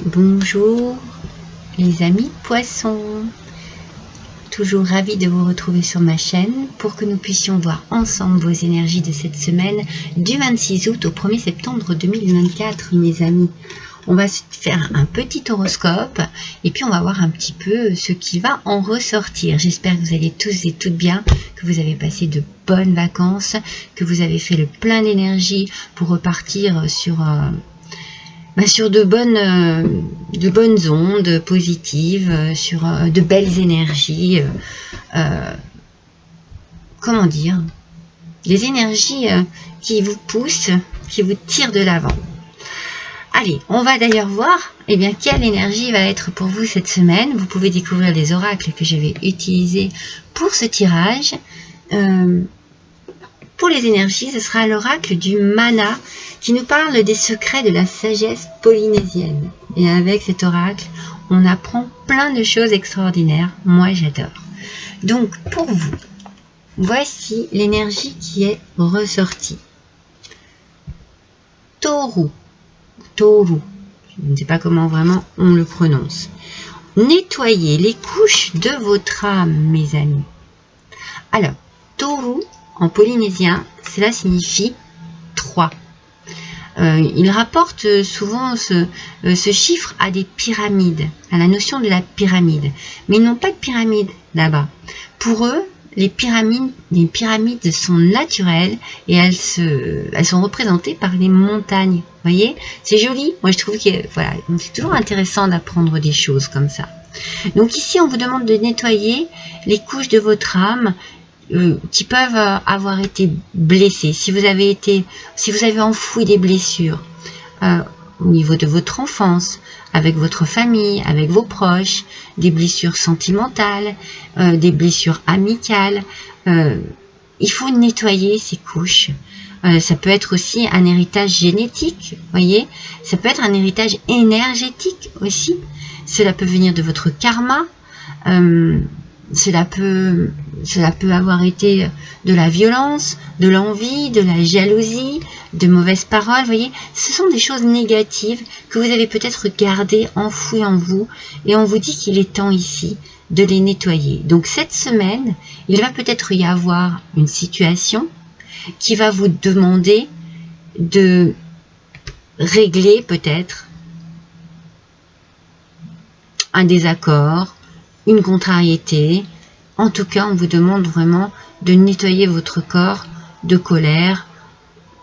Bonjour les amis poissons, toujours ravi de vous retrouver sur ma chaîne pour que nous puissions voir ensemble vos énergies de cette semaine du 26 août au 1er septembre 2024 mes amis. On va se faire un petit horoscope et puis on va voir un petit peu ce qui va en ressortir. J'espère que vous allez tous et toutes bien, que vous avez passé de bonnes vacances, que vous avez fait le plein d'énergie pour repartir sur de bonnes ondes positives, sur de belles énergies, comment dire, des énergies qui vous poussent, qui vous tirent de l'avant. Allez, on va d'ailleurs voir quelle énergie va être pour vous cette semaine. Vous pouvez découvrir les oracles que j'avais utilisés pour ce tirage. Pour les énergies, ce sera l'oracle du mana qui nous parle des secrets de la sagesse polynésienne. Et avec cet oracle, on apprend plein de choses extraordinaires. Moi, j'adore. Donc, pour vous, voici l'énergie qui est ressortie. Taureau. Taureau. Je ne sais pas comment vraiment on le prononce. Nettoyez les couches de votre âme, mes amis. Alors, Taureau, en polynésien, cela signifie 3. Il rapporte souvent ce chiffre à des pyramides, à la notion de la pyramide. Mais ils n'ont pas de pyramide là-bas. Pour eux, les pyramides sont naturelles et elles sont représentées par les montagnes. Vous voyez, c'est joli. Moi, je trouve que voilà, c'est toujours intéressant d'apprendre des choses comme ça. Donc ici, on vous demande de nettoyer les couches de votre âme qui peuvent avoir été blessées. Si vous avez enfoui des blessures au niveau de votre enfance, avec votre famille, avec vos proches, des blessures sentimentales, des blessures amicales, il faut nettoyer ces couches. Ça peut être aussi un héritage génétique, voyez, ça peut être un héritage énergétique aussi. Cela peut venir de votre karma. Cela peut avoir été de la violence, de l'envie, de la jalousie, de mauvaises paroles, vous voyez. Ce sont des choses négatives que vous avez peut-être gardées, enfouies en vous, et on vous dit qu'il est temps ici de les nettoyer. Donc cette semaine, il va peut-être y avoir une situation qui va vous demander de régler peut-être un désaccord, une contrariété. En tout cas, on vous demande vraiment de nettoyer votre corps de colère,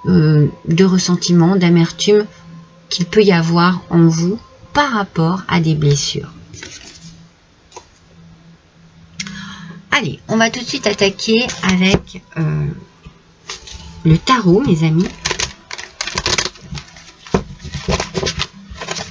de ressentiment, d'amertume qu'il peut y avoir en vous par rapport à des blessures. Allez, on va tout de suite attaquer avec le tarot, mes amis.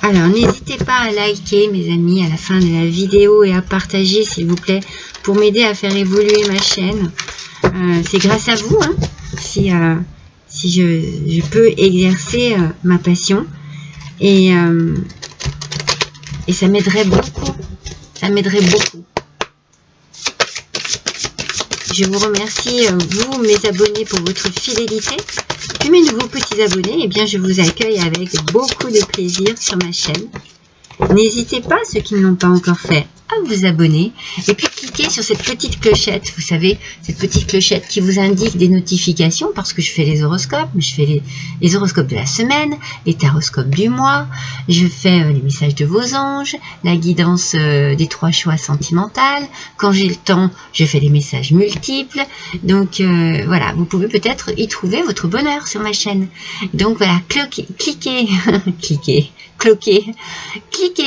Alors, n'hésitez pas à liker, mes amis, à la fin de la vidéo et à partager, s'il vous plaît, pour m'aider à faire évoluer ma chaîne. C'est grâce à vous, hein, si je peux exercer ma passion. Et ça m'aiderait beaucoup. Ça m'aiderait beaucoup. Je vous remercie, vous, mes abonnés, pour votre fidélité. Et mes nouveaux petits abonnés, je vous accueille avec beaucoup de plaisir sur ma chaîne. N'hésitez pas, ceux qui ne l'ont pas encore fait, à vous abonner. Et puis cliquez sur cette petite clochette, vous savez, cette petite clochette qui vous indique des notifications, parce que je fais les horoscopes, je fais les horoscopes de la semaine, les taroscopes du mois, je fais les messages de vos anges, la guidance des 3 choix sentimentales. Quand j'ai le temps, je fais des messages multiples. Donc voilà, vous pouvez peut-être y trouver votre bonheur sur ma chaîne. Donc voilà, cliquez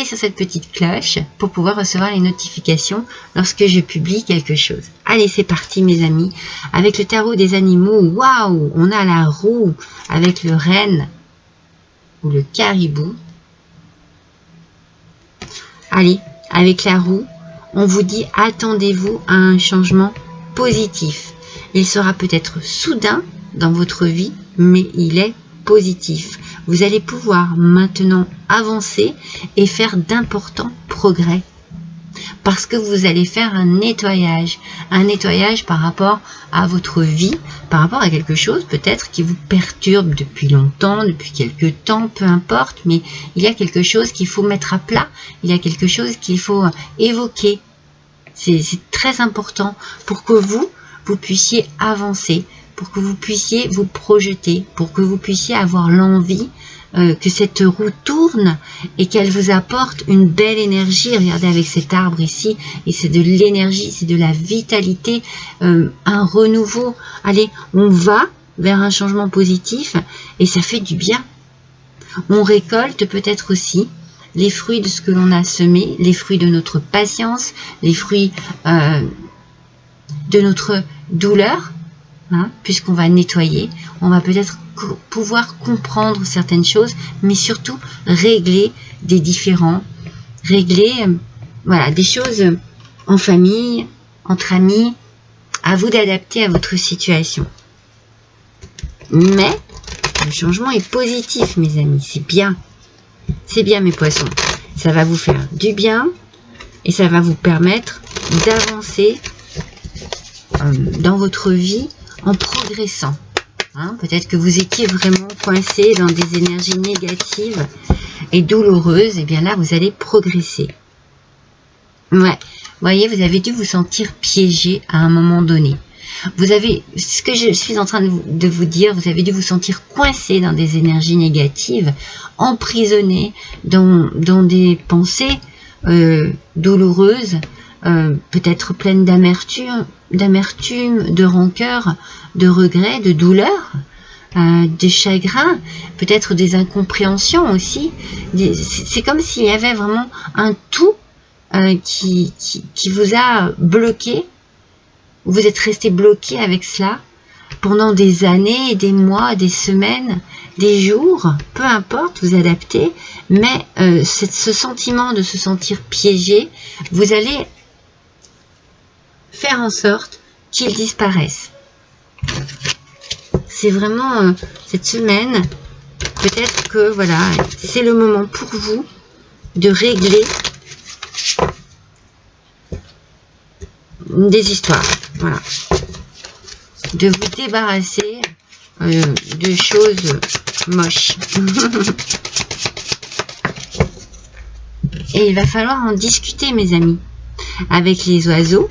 sur cette petite cloche pour pouvoir recevoir les notifications lorsque je publie quelque chose. Allez, c'est parti, mes amis. Avec le tarot des animaux, waouh, on a la roue avec le renne ou le caribou. Allez, avec la roue, on vous dit attendez-vous à un changement positif. Il sera peut-être soudain dans votre vie, mais il est positif. Vous allez pouvoir maintenant avancer et faire d'importants progrès. parce que vous allez faire un nettoyage par rapport à votre vie, par rapport à quelque chose peut-être qui vous perturbe depuis longtemps, depuis quelque temps, peu importe, mais il y a quelque chose qu'il faut mettre à plat, il y a quelque chose qu'il faut évoquer. C'est très important pour que vous puissiez avancer, pour que vous puissiez vous projeter, pour que vous puissiez avoir l'envie que cette roue tourne et qu'elle vous apporte une belle énergie. Regardez avec cet arbre ici, et c'est de l'énergie, c'est de la vitalité, un renouveau. Allez, on va vers un changement positif et ça fait du bien. On récolte peut-être aussi les fruits de ce que l'on a semé, les fruits de notre patience, les fruits de notre douleur, hein, puisqu'on va nettoyer, on va peut-être pouvoir comprendre certaines choses, mais surtout régler des différends, régler voilà, des choses en famille, entre amis, à vous d'adapter à votre situation. Mais le changement est positif, mes amis, c'est bien. C'est bien, mes poissons. Ça va vous faire du bien et ça va vous permettre d'avancer dans votre vie en progressant. Hein, peut-être que vous étiez vraiment coincé dans des énergies négatives et douloureuses. Et bien là, vous allez progresser. Ouais, vous voyez, vous avez dû vous sentir piégé à un moment donné. Vous avez, ce que je suis en train de vous dire, vous avez dû vous sentir coincé dans des énergies négatives, emprisonné dans des pensées douloureuses, peut-être pleines d'amertume, de rancœur, de regret, de douleur, de chagrin, peut-être des incompréhensions aussi. C'est comme s'il y avait vraiment un tout qui vous a bloqué. Vous êtes resté bloqué avec cela pendant des années, des mois, des semaines, des jours, peu importe, vous adaptez, mais ce sentiment de se sentir piégé, vous allez faire en sorte qu'il disparaisse. C'est vraiment cette semaine, peut-être que voilà, c'est le moment pour vous de régler des histoires, voilà, de vous débarrasser de choses moches. Et il va falloir en discuter, mes amis. Avec les oiseaux,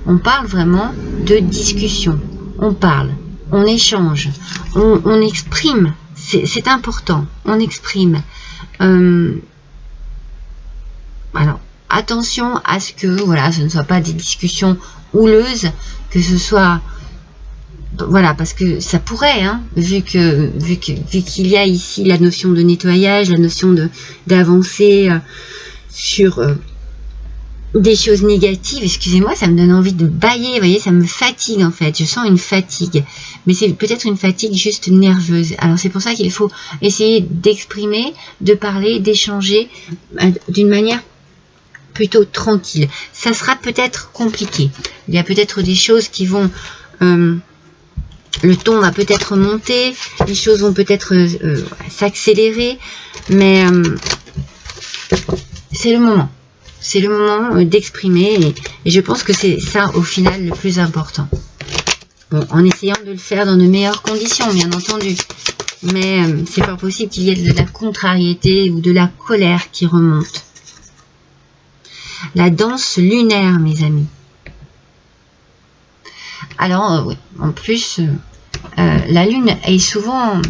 on parle vraiment de discussion. On parle, on échange, on exprime. C'est important, on exprime. Alors, attention à ce que voilà, ce ne soit pas des discussions houleuses, que ce soit voilà, parce que ça pourrait, hein, vu qu'il y a ici la notion de nettoyage, la notion d'avancer sur des choses négatives. Excusez-moi, ça me donne envie de bâiller, vous voyez, ça me fatigue en fait, je sens une fatigue, mais c'est peut-être une fatigue juste nerveuse. Alors c'est pour ça qu'il faut essayer d'exprimer, de parler, d'échanger d'une manière plutôt tranquille. Ça sera peut-être compliqué, il y a peut-être des choses qui vont le ton va peut-être monter, les choses vont peut-être s'accélérer, mais c'est le moment. C'est le moment d'exprimer et je pense que c'est ça au final le plus important. Bon, en essayant de le faire dans de meilleures conditions, bien entendu. Mais c'est pas possible qu'il y ait de la contrariété ou de la colère qui remonte. La danse lunaire, mes amis. Alors, oui, en plus, la lune est souvent,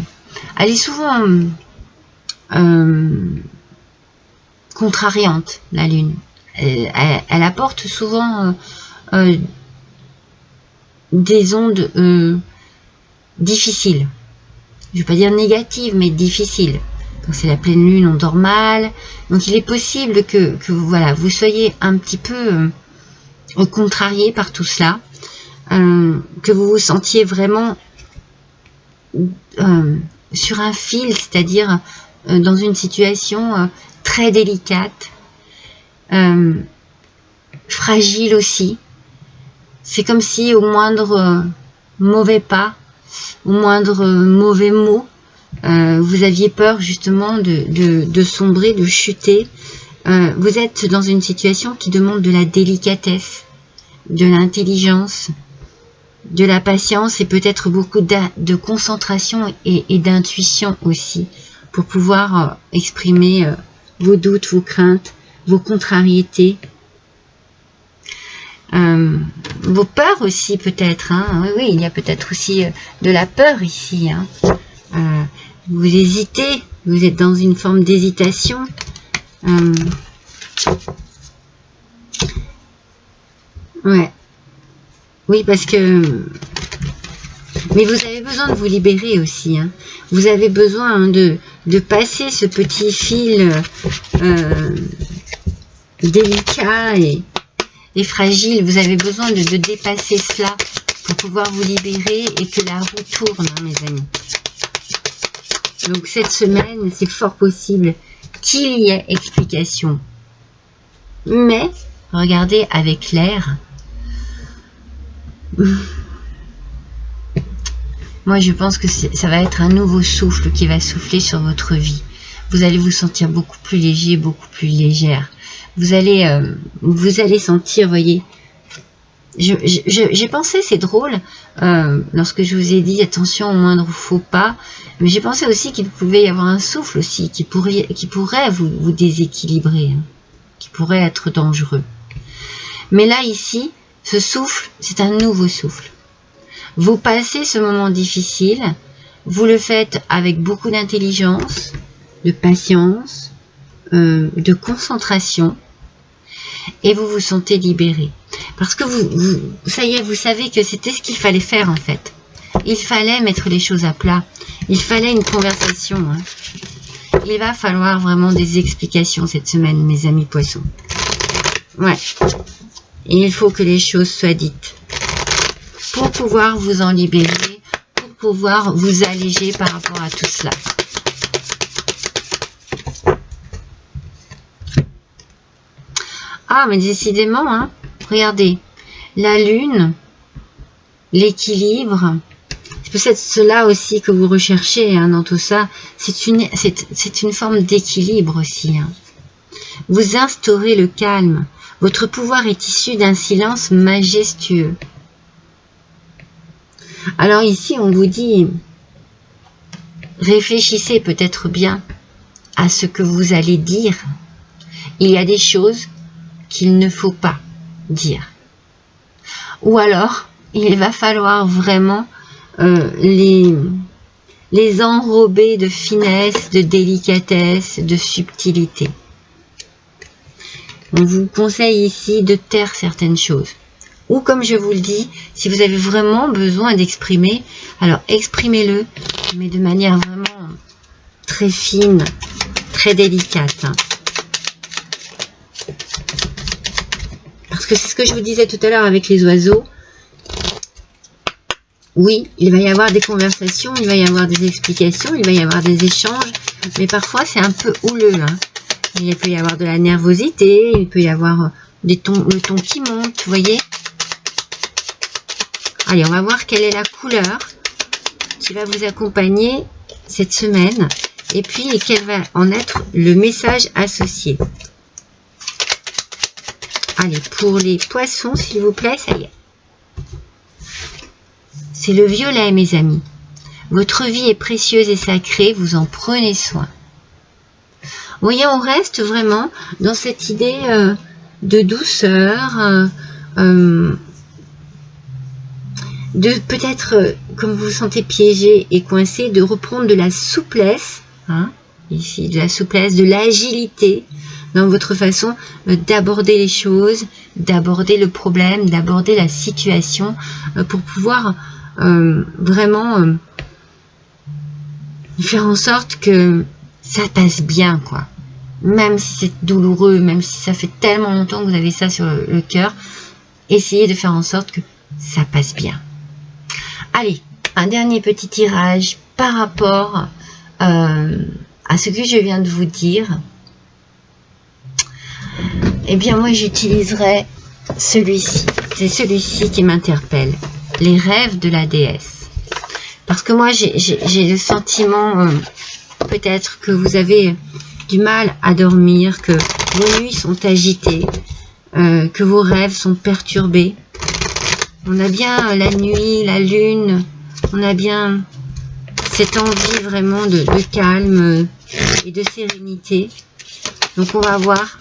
contrariante, la lune. Elle apporte souvent des ondes difficiles. Je ne vais pas dire négatives, mais difficiles. Quand c'est la pleine lune, on dort mal. Donc il est possible que voilà, vous soyez un petit peu contrarié par tout cela. Que vous vous sentiez vraiment sur un fil, c'est-à-dire dans une situation très délicate, fragile aussi. C'est comme si au moindre mauvais pas, au moindre mauvais mot, vous aviez peur justement de sombrer, de chuter, vous êtes dans une situation qui demande de la délicatesse, de l'intelligence, de la patience et peut-être beaucoup de concentration et d'intuition aussi pour pouvoir exprimer vos doutes, vos craintes, vos contrariétés, vos peurs aussi peut-être. Hein. Oui, il y a peut-être aussi de la peur ici. Hein. Vous hésitez, vous êtes dans une forme d'hésitation. Ouais. Oui, parce que... Mais vous avez besoin de vous libérer aussi. Hein. Vous avez besoin de passer ce petit fil délicat et fragile. Vous avez besoin de dépasser cela pour pouvoir vous libérer et que la roue tourne, hein, mes amis. Donc cette semaine, c'est fort possible qu'il y ait explication. Mais, regardez avec l'air. Moi, je pense que ça va être un nouveau souffle qui va souffler sur votre vie. Vous allez vous sentir beaucoup plus léger, beaucoup plus légère. Vous allez sentir, voyez. J'ai pensé, c'est drôle, lorsque je vous ai dit attention au moindre faux pas, mais j'ai pensé aussi qu'il pouvait y avoir un souffle aussi qui pourrait vous déséquilibrer, hein, qui pourrait être dangereux. Mais là, ici, ce souffle, c'est un nouveau souffle. Vous passez ce moment difficile, vous le faites avec beaucoup d'intelligence, de patience, de concentration, et vous vous sentez libéré. Parce que ça y est, vous savez que c'était ce qu'il fallait faire en fait. Il fallait mettre les choses à plat. Il fallait une conversation. Hein. Il va falloir vraiment des explications cette semaine, mes amis poissons. Ouais. Et il faut que les choses soient dites. Pour pouvoir vous en libérer, pour pouvoir vous alléger par rapport à tout cela. Ah, mais décidément, hein, regardez, la lune, l'équilibre, c'est peut-être cela aussi que vous recherchez hein, dans tout ça, c'est une forme d'équilibre aussi. Hein. Vous instaurez le calme, votre pouvoir est issu d'un silence majestueux. Alors ici, on vous dit, réfléchissez peut-être bien à ce que vous allez dire. Il y a des choses qu'il ne faut pas dire. Ou alors, il va falloir vraiment les enrober de finesse, de délicatesse, de subtilité. On vous conseille ici de taire certaines choses. Ou comme je vous le dis, si vous avez vraiment besoin d'exprimer, alors exprimez-le, mais de manière vraiment très fine, très délicate. Hein. Parce que c'est ce que je vous disais tout à l'heure avec les oiseaux. Oui, il va y avoir des conversations, il va y avoir des explications, il va y avoir des échanges, mais parfois c'est un peu houleux. Hein. Il peut y avoir de la nervosité, il peut y avoir le ton qui monte, vous voyez. Allez, on va voir quelle est la couleur qui va vous accompagner cette semaine et puis quel va en être le message associé. Allez, pour les poissons, s'il vous plaît, ça y est. C'est le violet, mes amis. Votre vie est précieuse et sacrée, vous en prenez soin. Vous voyez, on reste vraiment dans cette idée de douceur, de peut-être, comme vous vous sentez piégé et coincé, de reprendre de la souplesse, hein, ici, de la souplesse, de l'agilité dans votre façon d'aborder les choses, d'aborder le problème, d'aborder la situation, pour pouvoir vraiment faire en sorte que ça passe bien, quoi. Même si c'est douloureux, même si ça fait tellement longtemps que vous avez ça sur le cœur, essayez de faire en sorte que ça passe bien. Allez, un dernier petit tirage par rapport à ce que je viens de vous dire. Eh bien, moi, j'utiliserai celui-ci. C'est celui-ci qui m'interpelle. Les rêves de la déesse. Parce que moi, j'ai le sentiment, peut-être, que vous avez du mal à dormir, que vos nuits sont agitées, que vos rêves sont perturbés. On a bien la nuit, la lune, on a bien cette envie vraiment de calme et de sérénité. Donc on va voir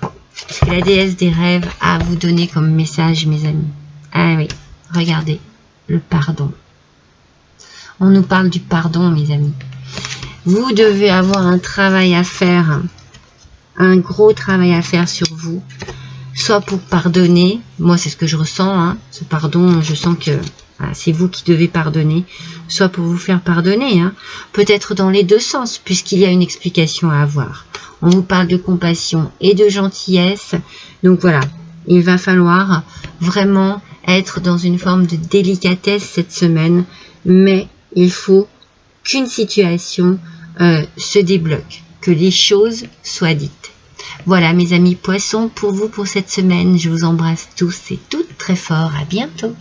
ce que la déesse des rêves a à vous donner comme message, mes amis. Ah oui, regardez, le pardon. On nous parle du pardon, mes amis. Vous devez avoir un travail à faire, un gros travail à faire sur vous, soit pour pardonner, moi c'est ce que je ressens, hein, ce pardon, je sens que voilà, c'est vous qui devez pardonner, soit pour vous faire pardonner, hein, peut-être dans les deux sens, puisqu'il y a une explication à avoir. On vous parle de compassion et de gentillesse, donc voilà, il va falloir vraiment être dans une forme de délicatesse cette semaine, mais il faut qu'une situation se débloque, que les choses soient dites. Voilà mes amis poissons pour vous pour cette semaine. Je vous embrasse tous et toutes très fort. À bientôt.